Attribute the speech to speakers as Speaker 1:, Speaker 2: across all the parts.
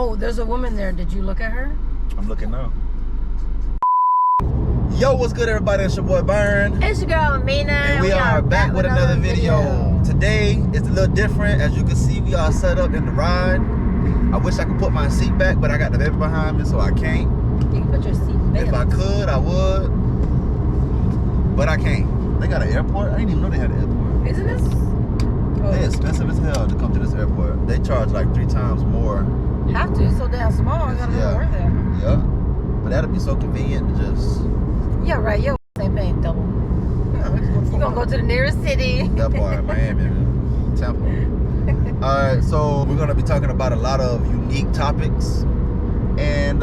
Speaker 1: Oh, there's a woman there. Did you look at her?
Speaker 2: I'm looking now. Yo, what's good, everybody? It's your boy Byron.
Speaker 1: It's your girl Mina.
Speaker 2: And we are back with another video. Today is a little different. As you can see, we are set up in the ride. I wish I could put my seat back, but I got the baby behind me, so I can't.
Speaker 1: You can put your seat back.
Speaker 2: If I could, I would. But I can't. They got an airport? I didn't even know they had an airport.
Speaker 1: Isn't this? Oh.
Speaker 2: They're expensive as hell to come to this airport. They charge like 3 times more.
Speaker 1: Have to. It's so damn small. I gotta go work there.
Speaker 2: Yeah. But that'd be so convenient to just...
Speaker 1: Yeah, right. Yo, ain't paying double. You gonna go to the nearest city.
Speaker 2: That part, Miami, Tampa. Alright, so we're gonna be talking about a lot of unique topics. And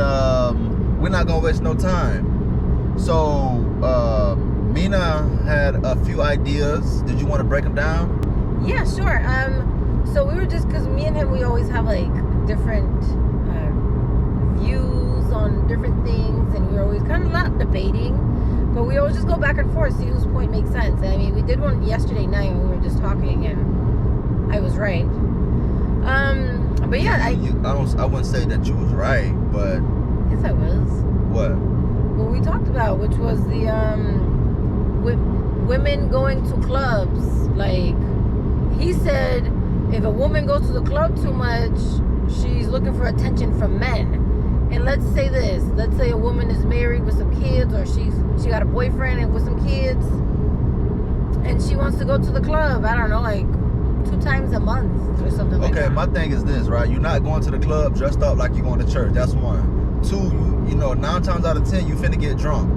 Speaker 2: we're not gonna waste no time. So, Mina had a few ideas. Did you want to break them down?
Speaker 1: Yeah, sure. So we were just, because me and him, we always have like different views on different things, and we were always kind of not debating, but we always just go back and forth, see whose point makes sense. And I mean, we did one yesterday night when we were just talking, and I was right. But yeah, I
Speaker 2: wouldn't say that you was right, but
Speaker 1: yes, I was.
Speaker 2: What?
Speaker 1: What we talked about, which was the women going to clubs. Like, he said if a woman goes to the club too much, she's looking for attention from men. And let's say this, let's say a woman is married with some kids, or she got a boyfriend and with some kids, and she wants to go to the club, I don't know, like 2 times a month or something like that.
Speaker 2: Okay, my thing is this, right? You're not going to the club dressed up like you're going to church. That's 1. 2, you know, 9 times out of 10, you finna get drunk,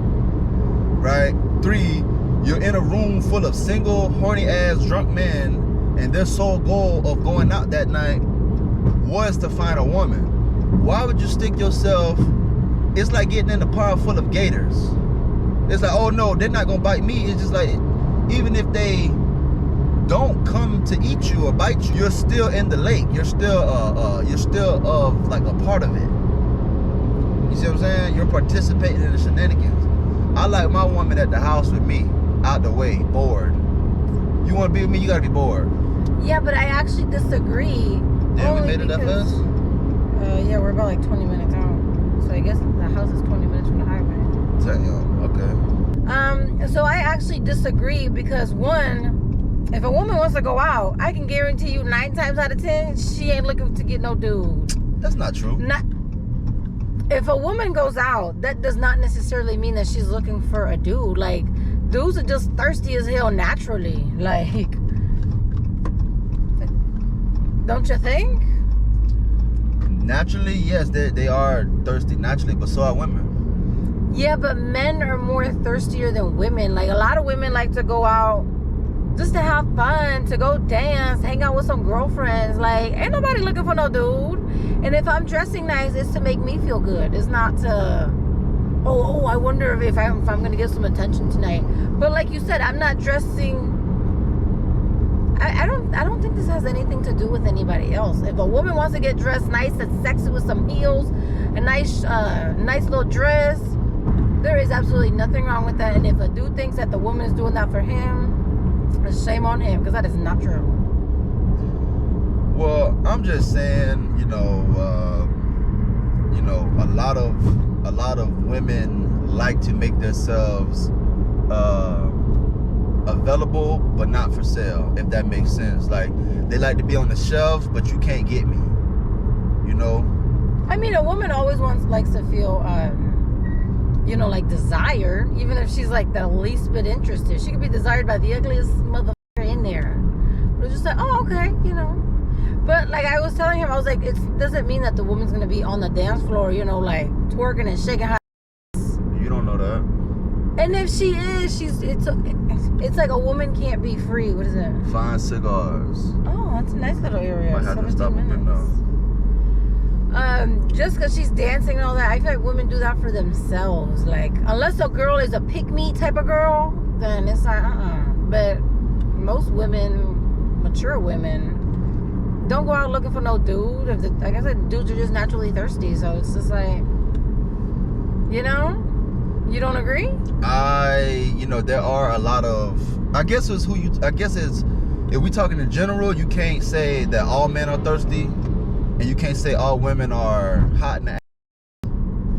Speaker 2: right? 3, you're in a room full of single, horny-ass drunk men, and their sole goal of going out that night was to find a woman. Why would you stick yourself? It's like getting in a pond full of gators. It's like, oh no, they're not gonna bite me. It's just like, even if they don't come to eat you or bite you, you're still in the lake. You're still like a part of it. You see what I'm saying? You're participating in the shenanigans. I like my woman at the house with me, out the way, bored. You want to be with me, you gotta be bored.
Speaker 1: Yeah, but I actually disagree.
Speaker 2: Yeah, we made it that fast?
Speaker 1: Yeah, we're about like 20 minutes out. So I guess the house is 20 minutes from the highway.
Speaker 2: Damn, okay.
Speaker 1: So I actually disagree because, 1, if a woman wants to go out, I can guarantee you 9 times out of 10, she ain't looking to get no dude.
Speaker 2: That's not true.
Speaker 1: If a woman goes out, that does not necessarily mean that she's looking for a dude. Like, dudes are just thirsty as hell naturally. Like, don't you think?
Speaker 2: Naturally, yes, they are thirsty naturally, but so are women.
Speaker 1: Yeah, but men are more thirstier than women. Like, a lot of women like to go out just to have fun, to go dance, hang out with some girlfriends. Like, ain't nobody looking for no dude. And if I'm dressing nice, it's to make me feel good. It's not to, oh, I wonder if I'm gonna get some attention tonight. But like you said, I'm not dressing. I don't think this has anything to do with anybody else. If a woman wants to get dressed nice and sexy with some heels, a nice little dress, there is absolutely nothing wrong with that. And if a dude thinks that the woman is doing that for him, shame on him, because that is not true.
Speaker 2: Well, I'm just saying, a lot of women like to make themselves available, but not for sale, if that makes sense. Like, they like to be on the shelf, but you can't get me,
Speaker 1: I mean, a woman always likes to feel like desired, even if she's like the least bit interested. She could be desired by the ugliest motherfucker in there, but it's just like, oh, okay, But like I was telling him, I was like, it doesn't mean that the woman's gonna be on the dance floor, like twerking and shaking her ass.
Speaker 2: You don't know that. And
Speaker 1: if she is, it's like a woman can't be free. What is it?
Speaker 2: Fine cigars.
Speaker 1: Oh, that's a nice little area.
Speaker 2: Might have to stop up and down.
Speaker 1: Just because she's dancing and all that, I feel like women do that for themselves. Like, unless a girl is a pick-me type of girl, then it's like, But most women, mature women, don't go out looking for no dude. Like I said, dudes are just naturally thirsty. So it's just like, you don't agree?
Speaker 2: There are a lot of, if we talking in general, you can't say that all men are thirsty. and you can't say all women are hot in the ass,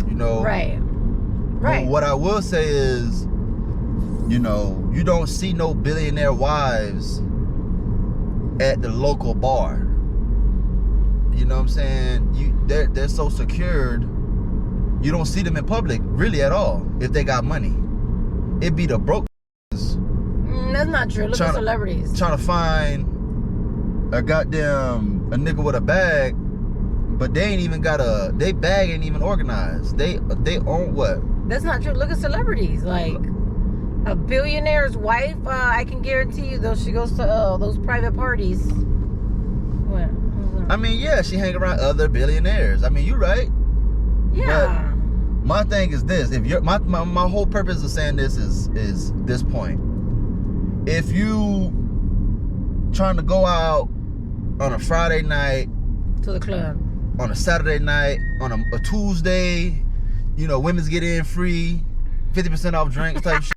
Speaker 2: you know.
Speaker 1: Right.
Speaker 2: But what I will say is, you know, you don't see no billionaire wives at the local bar. You know what I'm saying? They're so secured, you don't see them in public really at all if they got money. It be the broke.
Speaker 1: That's not true. Look at celebrities.
Speaker 2: Trying to find a nigga with a bag, but they ain't even got they bag ain't even organized. They own what?
Speaker 1: That's not true. Look at celebrities. Like a billionaire's wife, I can guarantee you though she goes to those private parties. What?
Speaker 2: I mean, yeah, she hang around other billionaires. I mean, you right.
Speaker 1: Yeah.
Speaker 2: But my thing is this: if you're my whole purpose of saying this is this point. If you trying to go out on a Friday night,
Speaker 1: to the club,
Speaker 2: on a Saturday night, on a Tuesday, you know, women's get in free, 50% off drinks type shit.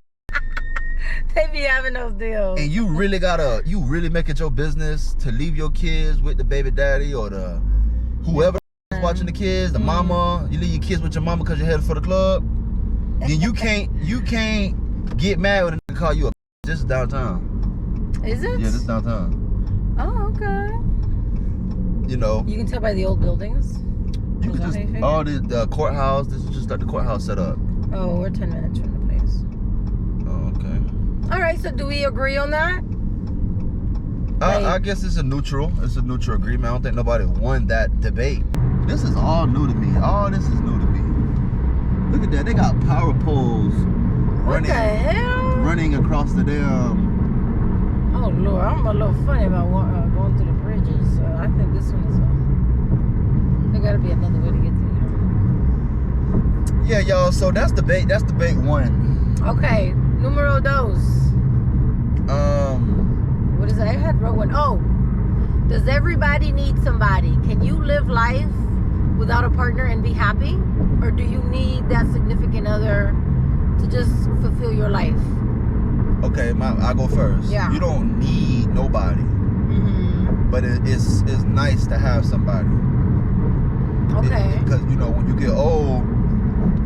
Speaker 1: They be having those deals.
Speaker 2: And you really make it your business to leave your kids with the baby daddy or the whoever is watching the kids, the mama. You leave your kids with your mama because you're headed for the club. Then you can't get mad when they call you a. This is downtown.
Speaker 1: Is it?
Speaker 2: Yeah, this is downtown.
Speaker 1: Oh, okay.
Speaker 2: You know.
Speaker 1: You can tell by the old buildings.
Speaker 2: You can just the courthouse. This is just like the courthouse set up.
Speaker 1: Oh, we're 10 minutes from the place.
Speaker 2: Oh, okay.
Speaker 1: All right. So, do we agree on that?
Speaker 2: I guess it's a neutral. It's a neutral agreement. I don't think nobody won that debate. This is all new to me. All this is new to me. Look at that. They got power poles.
Speaker 1: What the hell?
Speaker 2: Running across the damn.
Speaker 1: Oh Lord, I'm a little funny about going through the bridges. So I think this one is there gotta be another way to get to here.
Speaker 2: Yeah, y'all. So that's debate. That's debate one.
Speaker 1: Okay, numero dos. What is that? I had wrote one. Oh, does everybody need somebody? Can you live life without a partner and be happy, or do you need that significant other to just fulfill your life?
Speaker 2: Okay, I go first.
Speaker 1: Yeah.
Speaker 2: You don't need nobody, but it's nice to have somebody.
Speaker 1: Okay.
Speaker 2: Because you know when you get old,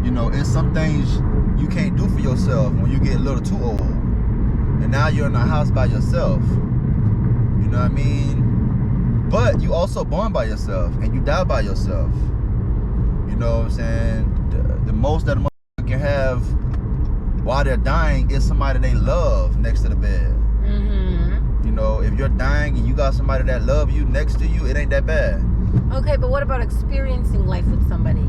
Speaker 2: you know it's some things you can't do for yourself when you get a little too old, and now you're in a house by yourself. You know what I mean? But you also born by yourself and you die by yourself. You know what I'm saying? The most that a motherfucker can have while they're dying is somebody they love next to the bed. You know, if you're dying and you got somebody that love you next to you, it ain't that bad.
Speaker 1: Okay, but what about experiencing life with somebody?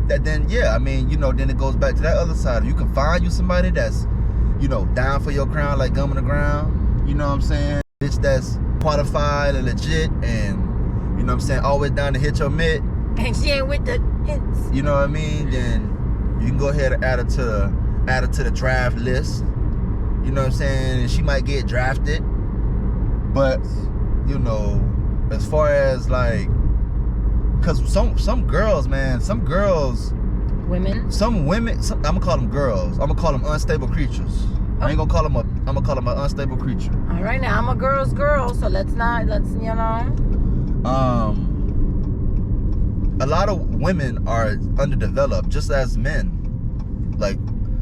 Speaker 2: Then yeah, I mean, you know, then it goes back to that other side. You can find you somebody that's, you know, down for your crown like gum in the ground. You know what I'm saying? Bitch that's qualified and legit and, you know what I'm saying, always down to hit your mitt.
Speaker 1: And she ain't with the hits.
Speaker 2: You know what I mean? Then you can go ahead and add it to the draft list. You know what I'm saying? And she might get drafted. But, you know, as far as like, cause some girls, man,
Speaker 1: Women?
Speaker 2: I'm gonna call them girls. I'm gonna call them unstable creatures. I ain't gonna call them I'm gonna call them an unstable creature.
Speaker 1: All right, now I'm a girl's girl, so let's you know.
Speaker 2: A lot of women are underdeveloped, just as men. Like,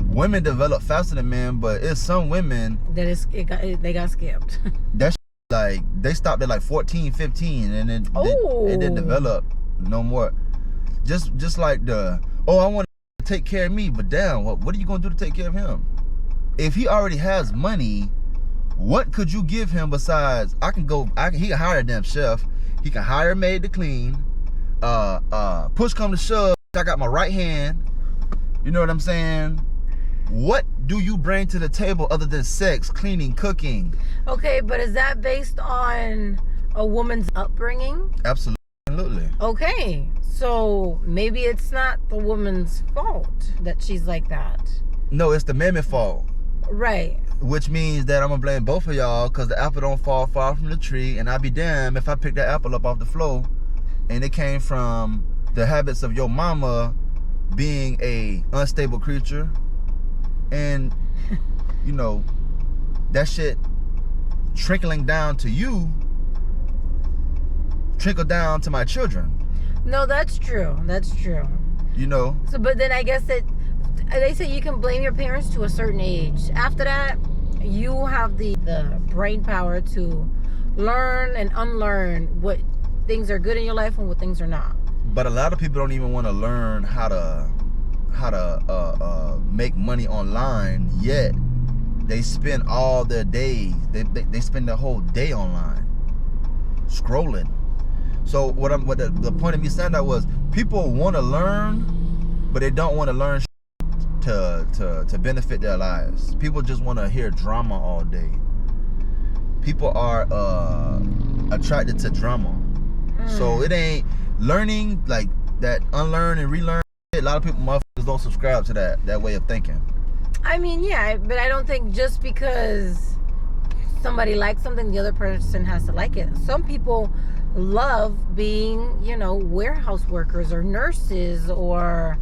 Speaker 2: women develop faster than men, but it's some women
Speaker 1: they got skipped.
Speaker 2: That's like they stopped at like 14, 15, and then it didn't develop no more. Just like I want to take care of me, but damn, what are you gonna do to take care of him? If he already has money, what could you give him besides he can hire a damn chef, he can hire a maid to clean, push come to shove, I got my right hand, you know what I'm saying? What do you bring to the table other than sex, cleaning, cooking?
Speaker 1: Okay, but is that based on a woman's upbringing?
Speaker 2: Absolutely.
Speaker 1: Okay, so maybe it's not the woman's fault that she's like that.
Speaker 2: No, it's the man's fault.
Speaker 1: Right.
Speaker 2: Which means that I'm gonna blame both of y'all because the apple don't fall far from the tree, and I'd be damned if I picked that apple up off the floor and it came from the habits of your mama being a unstable creature, and you know that shit trickling down to you, trickle down to my children.
Speaker 1: No, that's true. That's true.
Speaker 2: You know.
Speaker 1: So, but then I guess that they say you can blame your parents to a certain age. After that, you have the brain power to learn and unlearn what things are good in your life and what things are not.
Speaker 2: But a lot of people don't even want to learn how to make money online yet. They spend all their days. They spend their whole day online, scrolling. So what the point of me saying that was, people want to learn, but they don't want to learn to benefit their lives. People just want to hear drama all day. People are attracted to drama. So it ain't learning, like that, unlearn and relearn. A lot of people, motherfuckers, don't subscribe to that way of thinking.
Speaker 1: I mean, yeah, but I don't think just because somebody likes something, the other person has to like it. Some people love being, warehouse workers or nurses or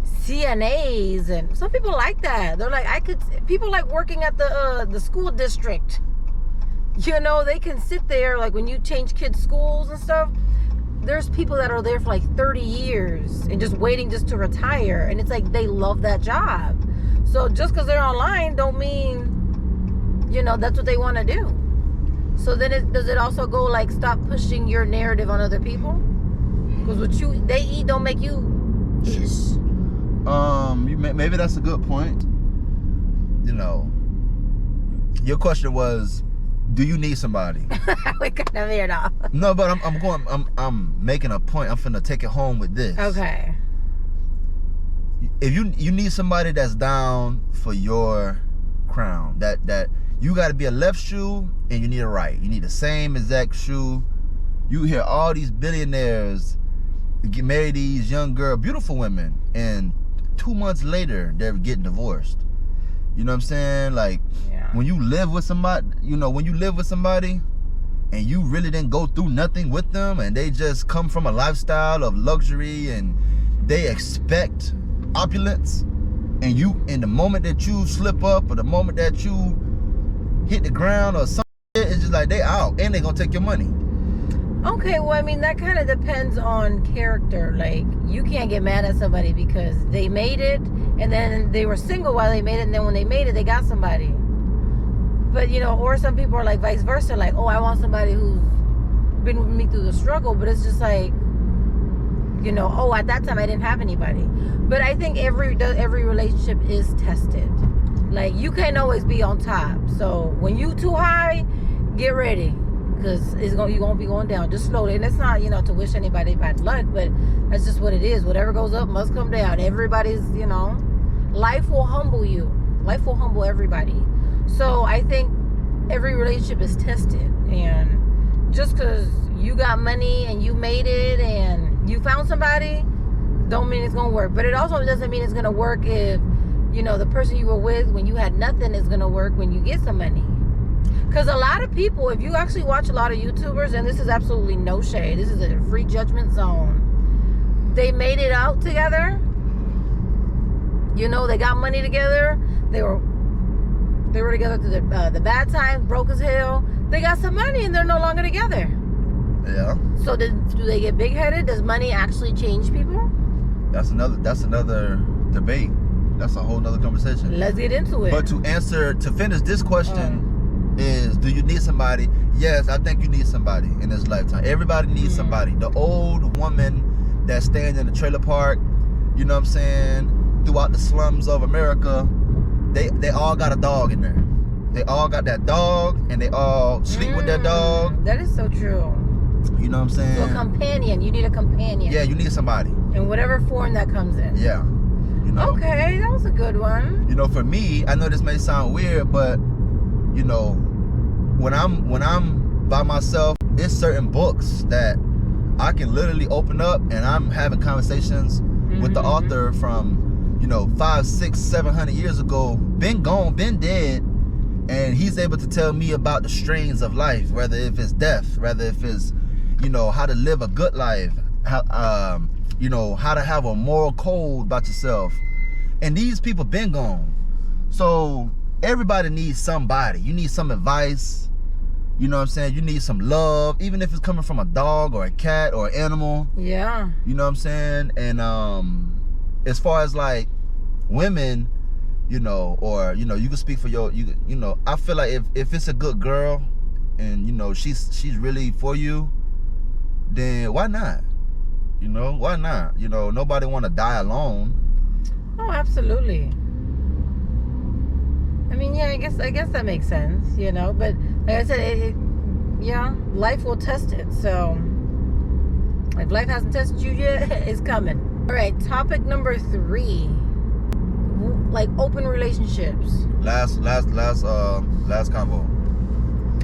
Speaker 1: CNAs, and some people like that. They're like, people like working at the school district. They can sit there, like when you change kids' schools and stuff, there's people that are there for like 30 years and just waiting just to retire, and it's like they love that job. So just because they're online don't mean, that's what they want to do. So then does it also go like, stop pushing your narrative on other people? Because what they eat don't make you ish.
Speaker 2: Maybe that's a good point. Your question was, do you need somebody?
Speaker 1: We kind of veered off.
Speaker 2: No, but I'm making a point. I'm finna take it home with this.
Speaker 1: Okay.
Speaker 2: If you need somebody that's down for your crown, that you got to be a left shoe and you need a right. You need the same exact shoe. You hear all these billionaires get married, these young girl, beautiful women, and 2 months later they're getting divorced. You know what I'm saying? Like, yeah. When you live with somebody, and you really didn't go through nothing with them, and they just come from a lifestyle of luxury and they expect opulence, and the moment that you slip up or the moment that you hit the ground or something, it's just like they out and they gonna take your money.
Speaker 1: Okay, well, I mean, that kind of depends on character. Like, you can't get mad at somebody because they made it and then they were single while they made it, and then when they made it, they got somebody. But, or some people are like vice versa, like, oh, I want somebody who's been with me through the struggle, but it's just like, oh, at that time I didn't have anybody. But I think every relationship is tested. Like, you can't always be on top. So when you too high, get ready, because you're gonna be going down just slowly. And it's not, to wish anybody bad luck, but that's just what it is. Whatever goes up must come down. Everybody's, life will humble you. Life will humble everybody. So I think every relationship is tested, and just because you got money and you made it and you found somebody, don't mean it's gonna work. But it also doesn't mean it's gonna work if, the person you were with when you had nothing is gonna work when you get some money. Because a lot of people, if you actually watch a lot of YouTubers, and this is absolutely no shade, this is a free judgment zone, they made it out together. They got money together. They were together through the bad times, broke as hell. They got some money and they're no longer together.
Speaker 2: Yeah.
Speaker 1: So do they get big-headed? Does money actually change people?
Speaker 2: That's another debate. That's a whole nother conversation.
Speaker 1: Let's get into it.
Speaker 2: But to finish this question is, do you need somebody? Yes, I think you need somebody in this lifetime. Everybody needs somebody. The old woman that stands in the trailer park, you know what I'm saying, throughout the slums of America, they all got a dog in there. They all got that dog, and they all sleep with their dog.
Speaker 1: That is so true.
Speaker 2: You know what I'm saying?
Speaker 1: So a companion. You need a companion.
Speaker 2: Yeah, you need somebody.
Speaker 1: In whatever form that comes in.
Speaker 2: Yeah.
Speaker 1: Okay, that was a good one.
Speaker 2: For me, I know this may sound weird, but when I'm by myself, it's certain books that I can literally open up and I'm having conversations with the author from 500, 600, 700 years ago, been gone, been dead, and he's able to tell me about the strains of life, whether if it's death, whether if it's how to live a good life, how to have a moral code about yourself. And these people been gone. So everybody needs somebody. You need some advice. You know what I'm saying? You need some love, even if it's coming from a dog or a cat or an animal.
Speaker 1: Yeah.
Speaker 2: You know what I'm saying? And as far as like women, you know, or you know, you can speak for you know, I feel like if it's a good girl and you know she's really for you, then why not? You know, why not? You know, nobody want to die alone.
Speaker 1: Oh, absolutely. I mean, yeah, I guess that makes sense, you know. But like I said, yeah, life will test it. So if life hasn't tested you yet, it's coming. All right, topic number 3, like open relationships.
Speaker 2: Last convo.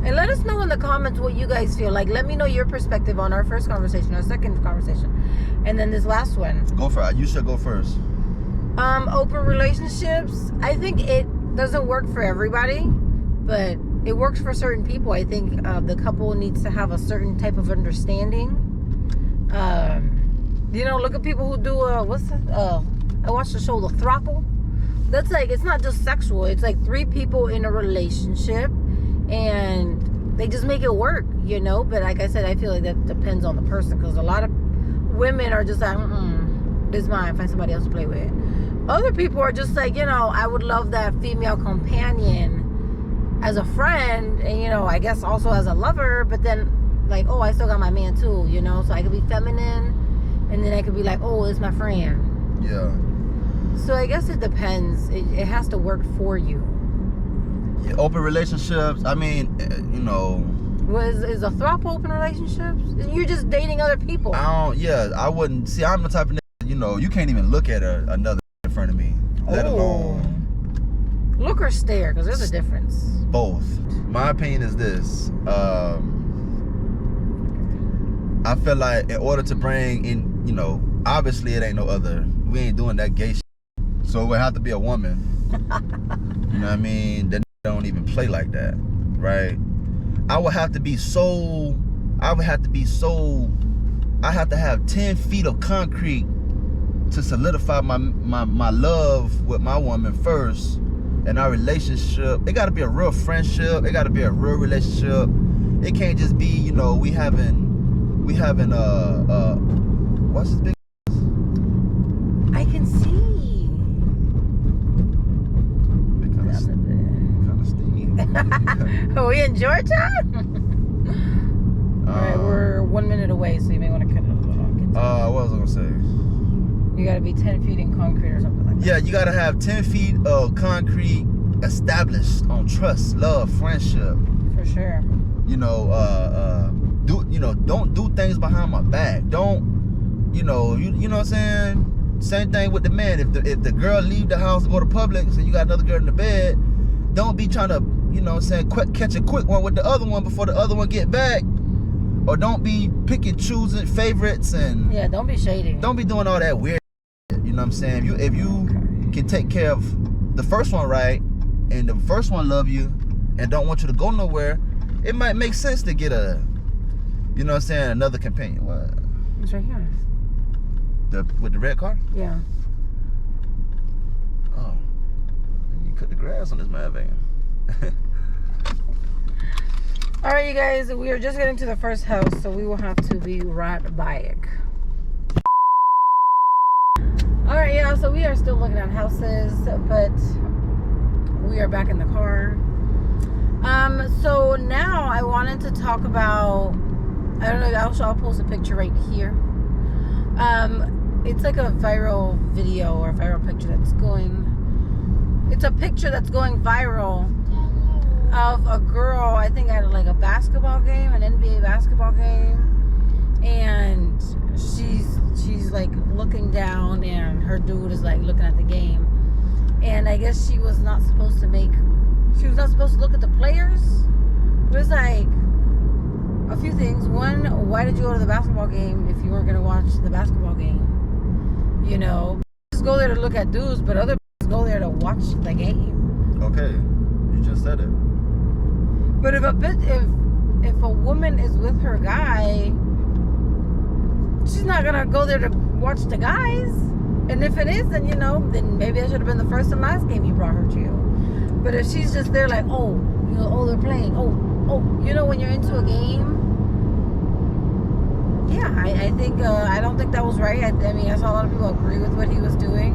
Speaker 1: And let us know in the comments what you guys feel. Like, let me know your perspective on our first conversation, our second conversation, and then this last one.
Speaker 2: Go for it. You should go first.
Speaker 1: Open relationships. I think it doesn't work for everybody, but it works for certain people. I think the couple needs to have a certain type of understanding. You know, look at people who do what's that? I watched the show The Throuple. That's like, it's not just sexual. It's like 3 people in a relationship, and they just make it work, you know. But like I said, I feel like that depends on the person, because a lot of women are just like, this is mine, find somebody else to play with. Other people are just like, you know, I would love that female companion as a friend, and you know, I guess also as a lover, but then like, oh, I still got my man too, you know. So I could be feminine, and then I could be like, oh, it's my friend.
Speaker 2: Yeah.
Speaker 1: So I guess it depends. It has to work for you.
Speaker 2: Yeah, open relationships. I mean, you know.
Speaker 1: Is a throuple open relationships? You're just dating other people.
Speaker 2: I wouldn't. See, I'm the type of nigga, you know, you can't even look at another in front of me, let alone.
Speaker 1: Look or stare, because there's a difference.
Speaker 2: Both. My opinion is this. I feel like in order to bring in, you know, obviously it ain't no other. We ain't doing that gay shit. So it would have to be a woman. You know what I mean? That don't even play like that, right? I have to have 10 feet of concrete to solidify my love with my woman first, and our relationship. It got to be a real friendship. It got to be a real relationship. It can't just be, you know, we having what's this big?
Speaker 1: I can see. Are we in Georgia? Alright, we're 1 minute away, so you may want to cut it a little.
Speaker 2: What was I gonna say?
Speaker 1: You gotta be 10 feet in concrete or something like that.
Speaker 2: Yeah, you gotta have 10 feet of concrete established on trust, love, friendship.
Speaker 1: For sure.
Speaker 2: You know, don't do things behind my back. Don't, you know what I'm saying? Same thing with the man. If the girl leave the house and go to Publix and you got another girl in the bed, don't be trying to, you know what I'm saying, catch a quick one with the other one before the other one get back. Or don't be picking, choosing favorites, and
Speaker 1: yeah, don't be shady.
Speaker 2: Don't be doing all that weird shit, you know what I'm saying? If you can take care of the first one right, and the first one love you and don't want you to go nowhere, it might make sense to get a, you know what I'm saying, another companion. What?
Speaker 1: It's right here.
Speaker 2: With the red car?
Speaker 1: Yeah.
Speaker 2: Oh, you cut the grass on this mad van.
Speaker 1: All right, you guys, we are just getting to the first house, so we will have to be right back. All right, yeah, so we are still looking at houses, but we are back in the car. So now I wanted to talk about, I don't know, I'll post a picture right here. It's like a viral video or a viral picture that's going, it's a picture that's going viral of a girl, I think at like a basketball game, an NBA basketball game, and she's like looking down, and her dude is like looking at the game, and I guess she was not supposed to look at the players. It was like a few things. One, why did you go to the basketball game if you weren't gonna watch the basketball game? You know, just go there to look at dudes, but other go there to watch the game.
Speaker 2: Okay, you just said it.
Speaker 1: But if a woman is with her guy, she's not gonna go there to watch the guys. And if it is, then you know, then maybe that should have been the first and last game you brought her to. But if she's just there like, oh, you know, oh, they're playing, oh, Oh, you know, when you're into a game, yeah, I think I don't think that was right. I mean, I saw a lot of people agree with what he was doing,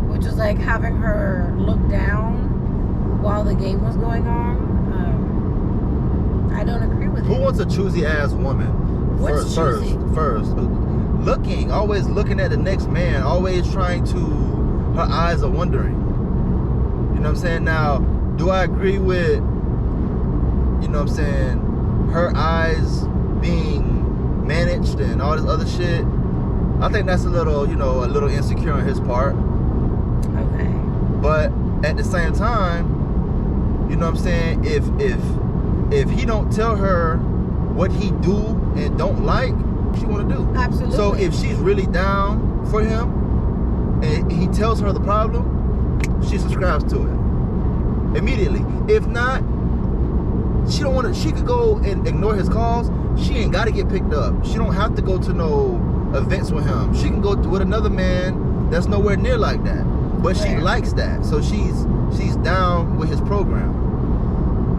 Speaker 1: which was like having her look down while the game was going on. I don't agree with it.
Speaker 2: Who wants a choosy ass woman?
Speaker 1: What's choosy?
Speaker 2: First, always looking at the next man, always trying to. Her eyes are wondering. You know what I'm saying? Now, do I agree with? You know what I'm saying? Her eyes being managed and all this other shit. I think that's a little insecure on his part.
Speaker 1: Okay.
Speaker 2: But at the same time, you know what I'm saying? If he don't tell her what he do and don't like, she want to do.
Speaker 1: Absolutely.
Speaker 2: So if she's really down for him and he tells her the problem, she subscribes to it immediately. If not, she don't want to. She could go and ignore his calls. She ain't got to get picked up. She don't have to go to no events with him. She can go with another man that's nowhere near like that. But she likes that, so she's down with his program.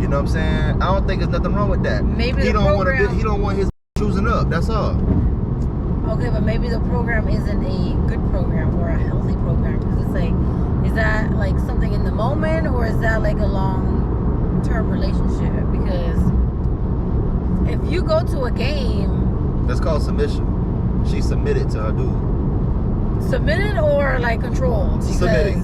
Speaker 2: You know what I'm saying? I don't think there's nothing wrong with that.
Speaker 1: Maybe
Speaker 2: he don't want his choosing up. That's all.
Speaker 1: Okay, but maybe the program isn't a good program or a healthy program, because it's like, is that like something in the moment, or is that like a long-term relationship? Because if you go to a game,
Speaker 2: that's called submission. She submitted to her dude.
Speaker 1: Submitted or like controlled?
Speaker 2: Submitting.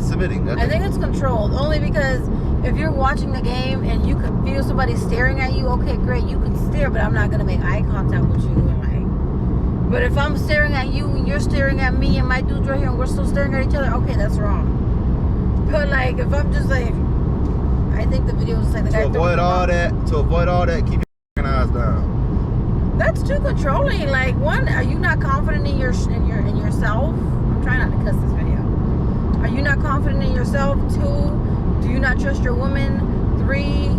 Speaker 1: I think it's controlled, only because if you're watching the game and you can feel somebody staring at you, okay, great, you can stare, but I'm not gonna make eye contact with you. But if I'm staring at you and you're staring at me and my dude's right here and we're still staring at each other, okay, that's wrong. But like, if I'm just like, I think the video was like the guy
Speaker 2: to avoid all that, keep your eyes down.
Speaker 1: That's too controlling. Like, one, are you not confident in yourself? I'm trying not to cuss this video. Are you not confident in yourself? 2, do you not trust your woman? 3,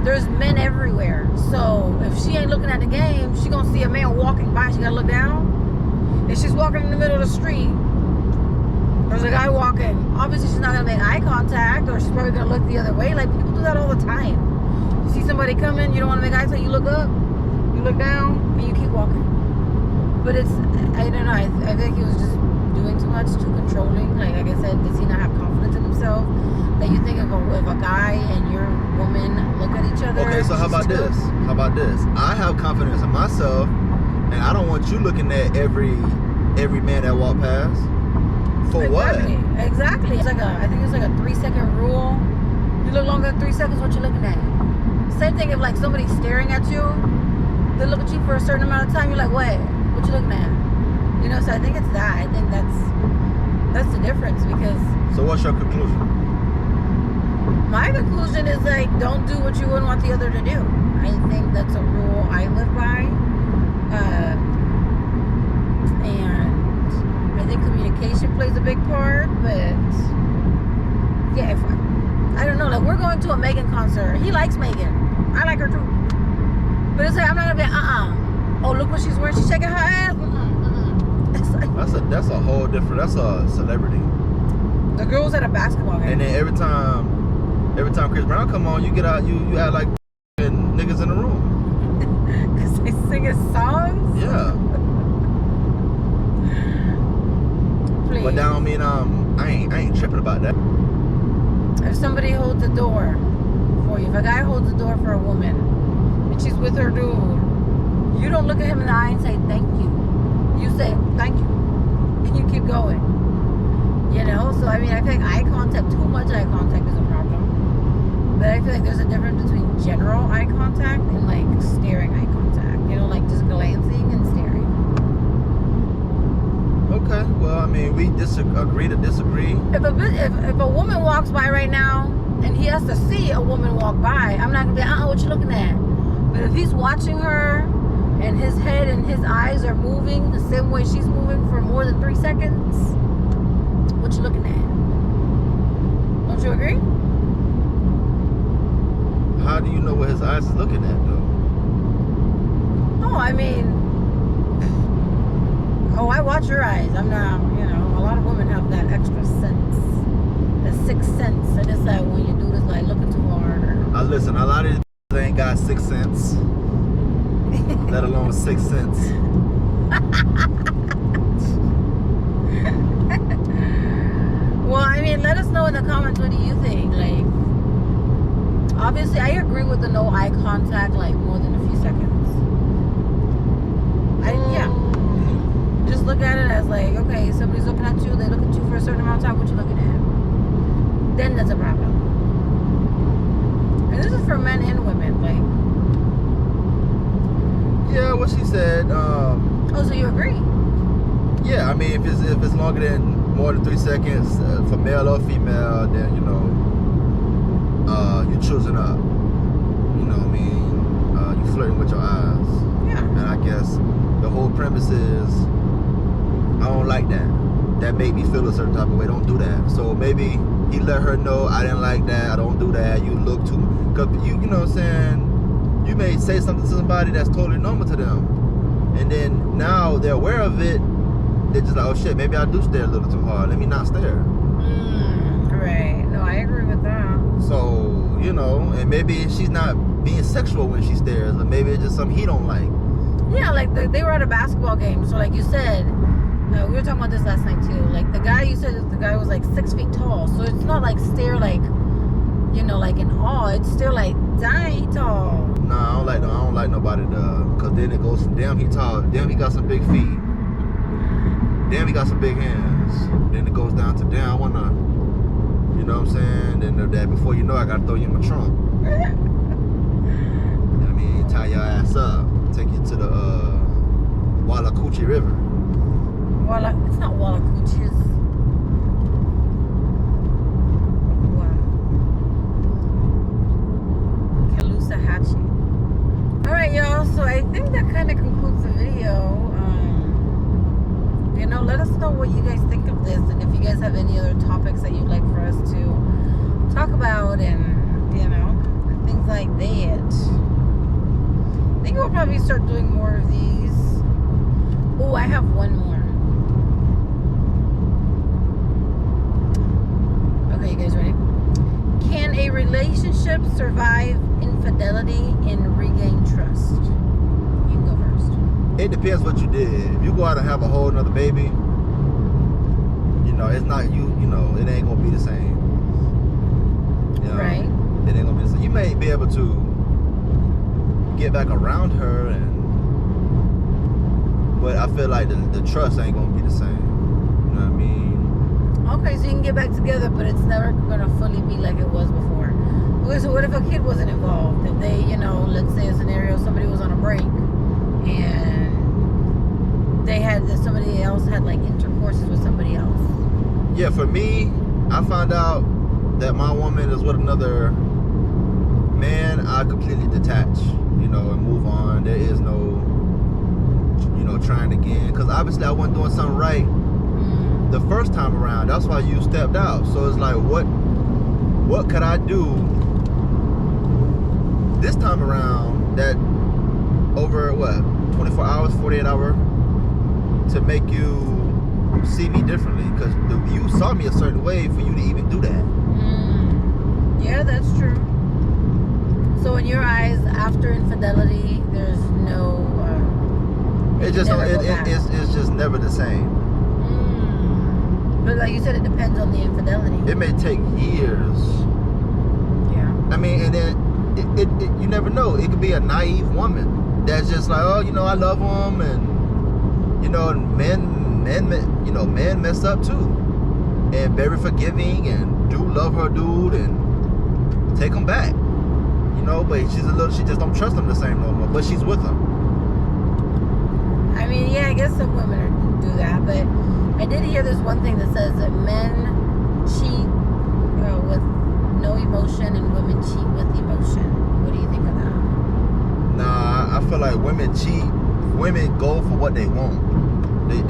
Speaker 1: there's men everywhere. So if she ain't looking at the game, she gonna see a man walking by. She gotta look down. If she's walking in the middle of the street, there's a guy walking. Obviously, she's not gonna make eye contact, or she's probably gonna look the other way. Like, people do that all the time. You see somebody coming, you don't want to make eye contact. You look up, you look down, and you keep walking. But it's, I don't know. I think he was just doing too much, too controlling. Like I said, does he not have confidence in himself? That you think if a guy and your woman look at each other.
Speaker 2: Okay, so how about this? I have confidence in myself, and I don't want you looking at every man that walk past. For
Speaker 1: exactly.
Speaker 2: what?
Speaker 1: Exactly. It's like I think it's like a 3-second rule. You look longer than 3 seconds, what you looking at? Same thing if like somebody's staring at you, they look at you for a certain amount of time. You're like, what you looking at? You know. So I think it's that. I think that's the difference, because.
Speaker 2: So what's your conclusion?
Speaker 1: My conclusion is like, don't do what you wouldn't want the other to do. I think that's a rule I live by. And I think communication plays a big part, but yeah, I don't know, like we're going to a Megan concert. He likes Megan. I like her too. But it's like, I'm not gonna be oh, look what she's wearing. She's shaking her ass. It's like,
Speaker 2: that's a whole different, that's a celebrity.
Speaker 1: The girls at a basketball game.
Speaker 2: And then every time Chris Brown come on, you get out, you act like niggas in the room.
Speaker 1: Because they sing his songs?
Speaker 2: Yeah.
Speaker 1: Please.
Speaker 2: But that don't mean I ain't tripping about that.
Speaker 1: If somebody holds the door for you, if a guy holds the door for a woman and she's with her dude, you don't look at him in the eye and say thank you. You say thank you, and you keep going. You know, so I mean, I feel like too much eye contact is a problem. But I feel like there's a difference between general eye contact and like staring eye contact. You know, like just glancing and staring.
Speaker 2: Okay, well, I mean, we agree to disagree.
Speaker 1: If a woman walks by right now and he has to see a woman walk by, I'm not gonna be what you looking at? But if he's watching her and his head and his eyes are moving the same way she's moving for more than 3 seconds, what you looking at? Don't you agree?
Speaker 2: How do you know what his eyes is looking at, though?
Speaker 1: Oh, I mean, I watch your eyes. I'm not, a lot of women have that extra sense a sixth sense, and it's like when you do this, like looking too hard. Or...
Speaker 2: Listen, a lot of these ain't got 6 cents, let alone 6 cents.
Speaker 1: Well, I mean, let us know in the comments, what do you think? Like, obviously, I agree with the no eye contact, like more than a few seconds. Yeah. Just look at it as like, okay, somebody's looking at you, they look at you for a certain amount of time, what you looking at? Then that's a problem. And this is for men and women, like.
Speaker 2: Yeah, what she said.
Speaker 1: Oh, so you agree?
Speaker 2: Yeah, I mean, if it's longer than more than 3 seconds for male or female, then you're choosing up. You know what I mean? You flirting with your eyes.
Speaker 1: Yeah.
Speaker 2: And I guess the whole premise is, I don't like that. That made me feel a certain type of way. Don't do that. So maybe he let her know, I didn't like that. I don't do that. You look too, cause you know what I'm saying. You may say something to somebody that's totally normal to them, and then now they're aware of it. They're just like, oh shit, maybe I do stare a little too hard. Let me not stare.
Speaker 1: Right. No, I agree with that.
Speaker 2: So, and maybe she's not being sexual when she stares, or maybe it's just something he don't like.
Speaker 1: Yeah, like they were at a basketball game. So like you said, we were talking about this last night too. Like the guy, you said the guy was like 6 feet tall. So it's not like stare like, like in awe. It's still like, dang, he tall.
Speaker 2: Nah, I don't like nobody cause then it goes from damn he tall, damn he got some big feet, damn he got some big hands. Then it goes down to damn I wanna, you know what I'm saying? Then that before you know I gotta throw you in my trunk. I mean, tie your ass up, take you to the Wallacoochee River.
Speaker 1: It's not Wallacoochee. It's Caloosahatchee. Alright, y'all, so I think that kind of concludes the video. Let us know what you guys think of this, and if you guys have any other topics that you'd like for us to talk about, and things like that. I think we'll probably start doing more of these. Oh, I have one more. Okay, you guys ready? Can a relationship survive infidelity and regain trust? You can go first.
Speaker 2: It depends what you did. If you go out and have a whole another baby, it's not you. It ain't gonna be the same.
Speaker 1: Right.
Speaker 2: It ain't gonna be the same. You may be able to get back around her, but I feel like the trust ain't gonna be the same. You know what I mean?
Speaker 1: Okay, so you can get back together, but it's never gonna fully be like it was before. Okay, so what if a kid wasn't involved? If they, let's say a scenario, somebody was on a break and somebody else had like intercourses with somebody else.
Speaker 2: Yeah, for me, I found out that my woman is with another man, I completely detach, and move on. There is no, trying again, because obviously I wasn't doing something right the first time around. That's why you stepped out. So it's like, what could I do this time around that over 24 hours, 48 hours to make you see me differently? Because you saw me a certain way for you to even do that.
Speaker 1: Yeah, that's true. So in your eyes, after infidelity, there's no
Speaker 2: it's just never the same.
Speaker 1: But like you said, it depends on the infidelity.
Speaker 2: It may take years.
Speaker 1: Yeah.
Speaker 2: I mean, and then it you never know. It could be a naive woman that's just like, oh, I love him, and men mess up too, and very forgiving, and do love her dude, and take him back. But she just don't trust him the same no more. But she's with him.
Speaker 1: I mean, yeah, I guess some women do that, but I did hear this one thing that says that men cheat with no emotion and women cheat with emotion. What do you think of that?
Speaker 2: Nah, I feel like women cheat. Women go for what they want. They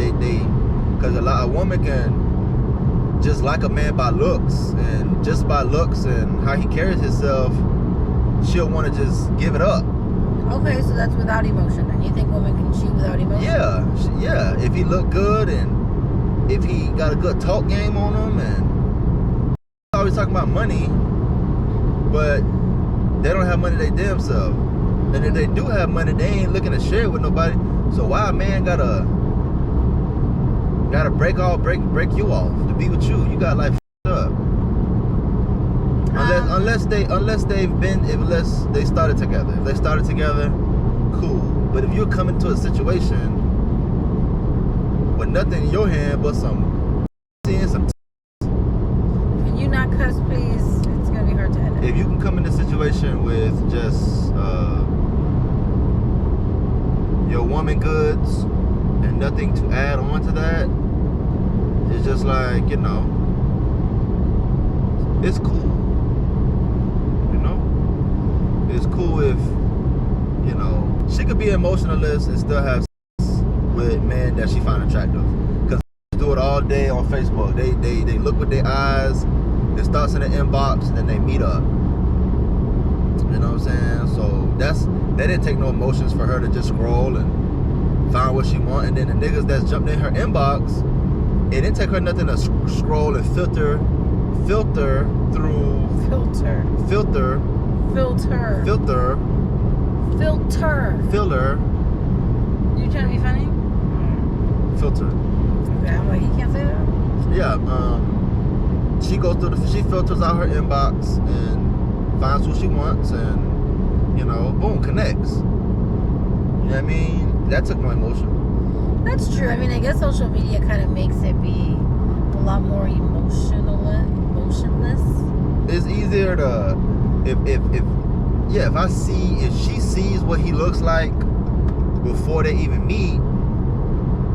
Speaker 2: because a woman can just like a man by looks, and just by looks and how he carries himself, she'll want to just give it up.
Speaker 1: Okay, so that's without emotion then. You think women can cheat without emotion?
Speaker 2: Yeah. If he look good, and if he got a good talk game on him, and always talking about money, but they don't have money they damn self. And if they do have money, they ain't looking to share it with nobody. So why a man gotta break you off to be with you? You got like up. Unless they started together. If they started together, cool. But if you're coming to a situation with nothing in your hand but some and some,
Speaker 1: can you not cuss, please? It's gonna be hard to edit.
Speaker 2: if you can come in this situation with just your woman goods and nothing to add on to that, it's just like, you know, it's cool. You know, it's cool if, you know, she could be emotionalist and still have sex with men that she find attractive. Because they do it all day on Facebook. They look with their eyes, it starts in the inbox, and then they meet up. You know what I'm saying? So that didn't take no emotions for her to just scroll and find what she want. And then the niggas that's jumped in her inbox, it didn't take her nothing to scroll and filter through. Filler.
Speaker 1: You trying to be funny?
Speaker 2: Filter.
Speaker 1: Okay, I'm like, you can't say that?
Speaker 2: Yeah, she goes through she filters out her inbox and finds who she wants, and, you know, boom, connects. You know what I mean? That took no emotion.
Speaker 1: That's true. I mean, I guess social media kind of makes it be a lot more emotionless.
Speaker 2: It's easier to if she sees what he looks like before they even meet.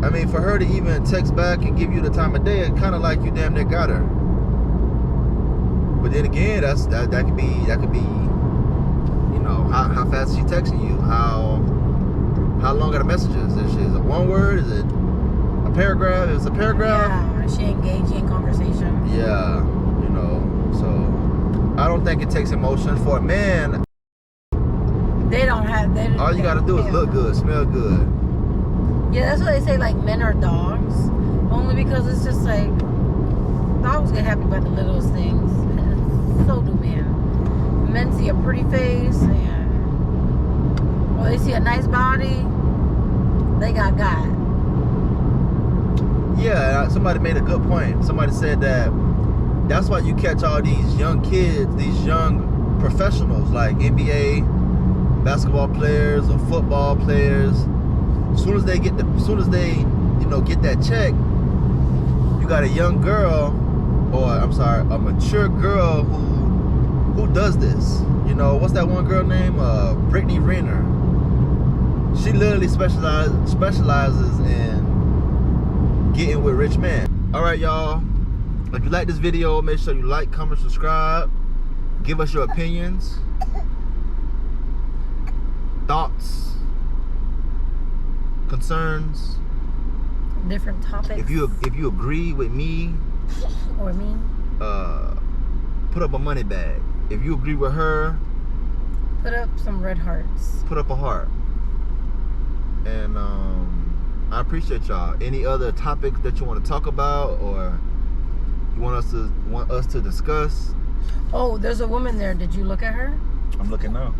Speaker 2: I mean, for her to even text back and give you the time of day, it's kind of like you damn near got her. But then again, that could be, you know, how fast is she texting you? How long are the messages? Is it one word? Is it a paragraph? If it's a paragraph,
Speaker 1: yeah, is she engaging in conversation?
Speaker 2: Yeah, you know. So I don't think it takes emotion for a man.
Speaker 1: All
Speaker 2: you gotta do is look good, smell good.
Speaker 1: Yeah, that's what they say, like, men are dogs. Only because it's just like, dogs get happy by the littlest things. So do men. Men see a pretty face and, or they see a nice body, they got God.
Speaker 2: Yeah, somebody made a good point. Somebody said that's why you catch all these young kids, these young professionals like NBA basketball players or football players. As soon as they get you know, get that check, you got a young girl, or I'm sorry, a mature girl who does this. You know, what's that one girl name? Brittany Renner. She literally specializes in getting with rich men. All right, y'all. If you like this video, make sure you like, comment, subscribe. Give us your opinions, thoughts, concerns,
Speaker 1: different topics.
Speaker 2: If you agree with me
Speaker 1: or me,
Speaker 2: put up a money bag. If you agree with her,
Speaker 1: put up some red hearts.
Speaker 2: Put up a heart. And I appreciate y'all. Any other topics that you want to talk about, or you want us to discuss?
Speaker 1: Oh, there's a woman there. Did you look at her?
Speaker 2: I'm looking now.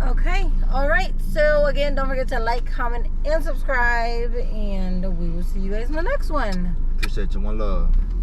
Speaker 1: Okay. All right. So again, don't forget to like, comment, and subscribe, and we will see you guys in the next one.
Speaker 2: Appreciate you. One love.